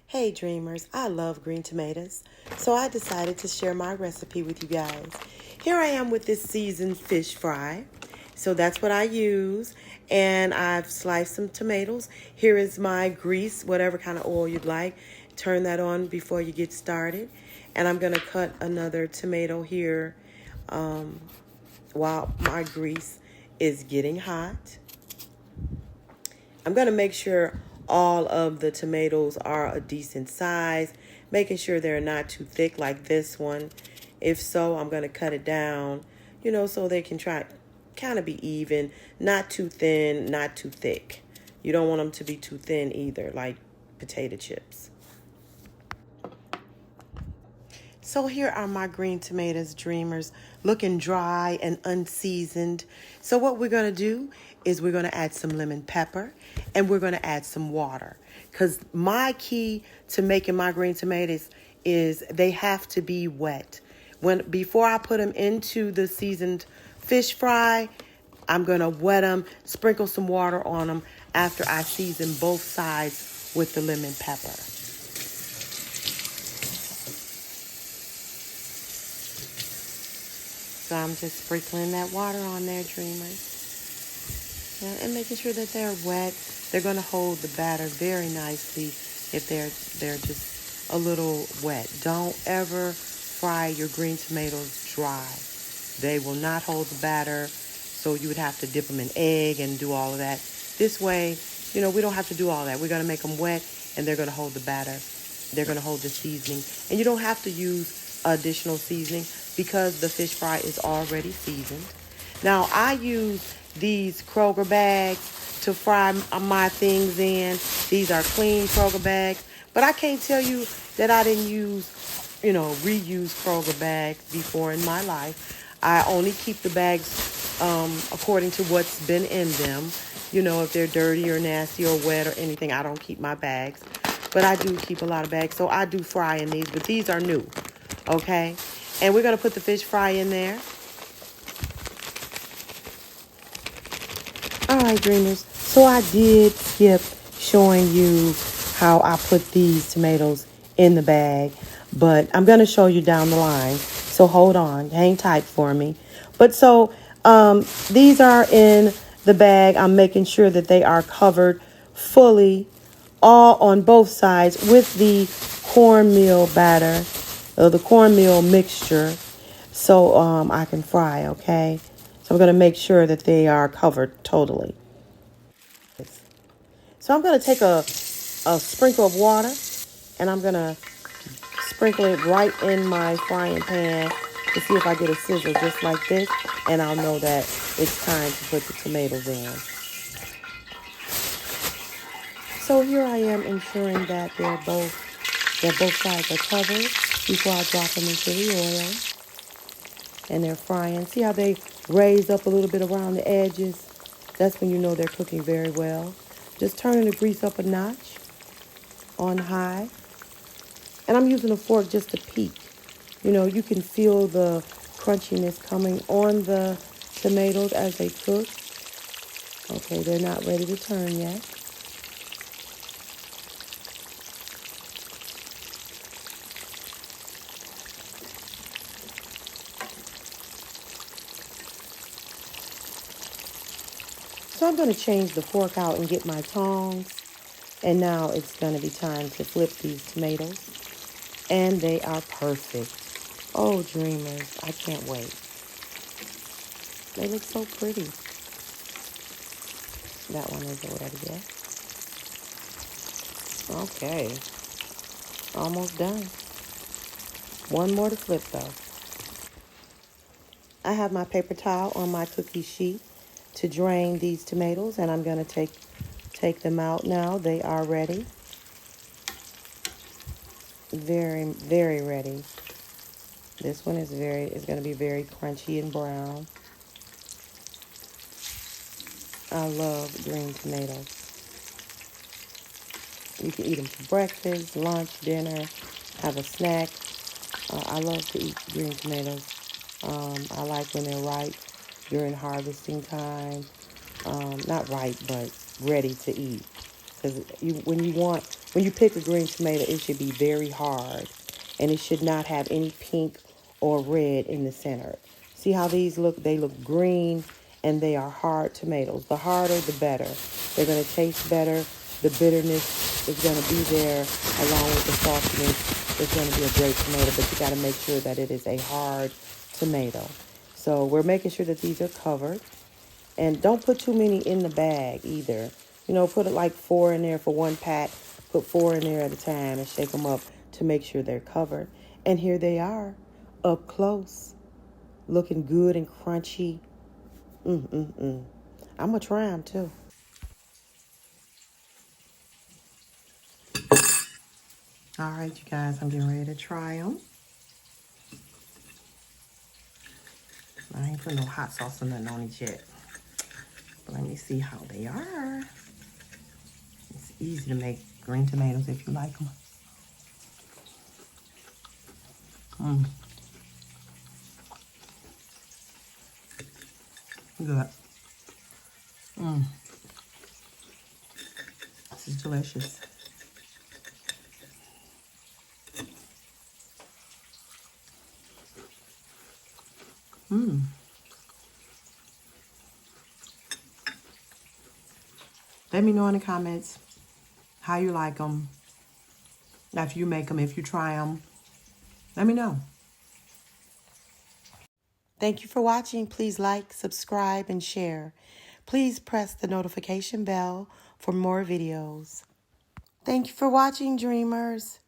Hey dreamers, I love green tomatoes, so I decided to share my recipe with you guys. Here I am with this seasoned fish fry. So that's what I use, and I've sliced some tomatoes. Here is my grease, whatever kind of oil you'd like. Turn that on before you get started. And I'm gonna cut another tomato here while my grease is getting hot. I'm going to make sure all of the tomatoes are a decent size, making sure they're not too thick like this one. If so, I'm going to cut it down, so they can try kind of be even, not too thin, not too thick. You don't want them to be too thin either, like potato chips. So here are my green tomatoes, dreamers, looking dry and unseasoned. So what we're going to do is we're going to add some lemon pepper and we're going to add some water. Because my key to making my green tomatoes is they have to be wet. Before I put them into the seasoned fish fry, I'm going to wet them, sprinkle some water on them after I season both sides with the lemon pepper. So I'm just sprinkling that water on there, dreamers. Yeah, and making sure that they're wet. They're going to hold the batter very nicely if they're just a little wet. Don't ever fry your green tomatoes dry. They will not hold the batter, so you would have to dip them in egg and do all of that. This way, we don't have to do all that. We're going to make them wet, and they're going to hold the batter. They're going to hold the seasoning. And you don't have to use additional seasoning because the fish fry is already seasoned. Now, I use these Kroger bags to fry my things in. These are clean Kroger bags. But I can't tell you that I didn't reuse Kroger bags before in my life. I only keep the bags according to what's been in them. If they're dirty or nasty or wet or anything, I don't keep my bags. But I do keep a lot of bags, so I do fry in these. But these are new, okay? And we're going to put the fish fry in there. All right, dreamers. So I did skip showing you how I put these tomatoes in the bag, but I'm going to show you down the line. So hold on. Hang tight for me. But so these are in the bag. I'm making sure that they are covered fully, all on both sides with the cornmeal batter, the cornmeal mixture, so I can fry, okay? So I'm going to make sure that they are covered totally. So I'm going to take a sprinkle of water, and I'm going to sprinkle it right in my frying pan to see if I get a sizzle just like this, and I'll know that it's time to put the tomatoes in. So here I am ensuring that both sides are covered before I drop them into the oil. And they're frying. See how they raise up a little bit around the edges? That's when you know they're cooking very well. Just turning the grease up a notch on high. And I'm using a fork just to peek. You can feel the crunchiness coming on the tomatoes as they cook. Okay, they're not ready to turn yet. So I'm going to change the fork out and get my tongs. And now it's going to be time to flip these tomatoes. And they are perfect. Oh, dreamers, I can't wait. They look so pretty. That one isn't ready yet. Okay. Almost done. One more to flip, though. I have my paper towel on my cookie sheet to drain these tomatoes, and I'm going to take them out now. They are ready. Very, very ready. This one is going to be very crunchy and brown. I love green tomatoes. You can eat them for breakfast, lunch, dinner, have a snack. I love to eat green tomatoes. I like when they're ripe during harvesting time. Not ripe, but ready to eat. Because when you want when you pick a green tomato, it should be very hard. And it should not have any pink or red in the center. See how these look? They look green and they are hard tomatoes. The harder, the better. They're going to taste better. The bitterness is going to be there along with the saltiness. It's going to be a great tomato, but you got to make sure that it is a hard tomato. So we're making sure that these are covered. And don't put too many in the bag either. You know, put it like 4 in there for one pack. Put 4 in there at a time and shake them up to make sure they're covered. And here they are, up close, looking good and crunchy. I'm going to try them too. All right, you guys, I'm getting ready to try them. I ain't putting no hot sauce or nothing on it yet. But let me see how they are. It's easy to make green tomatoes if you like them. Good. This is delicious. Let me know in the comments how you like them. After you make them, if you try them, let me know. Thank you for watching. Please like, subscribe, and share. Please press the notification bell for more videos. Thank you for watching, dreamers.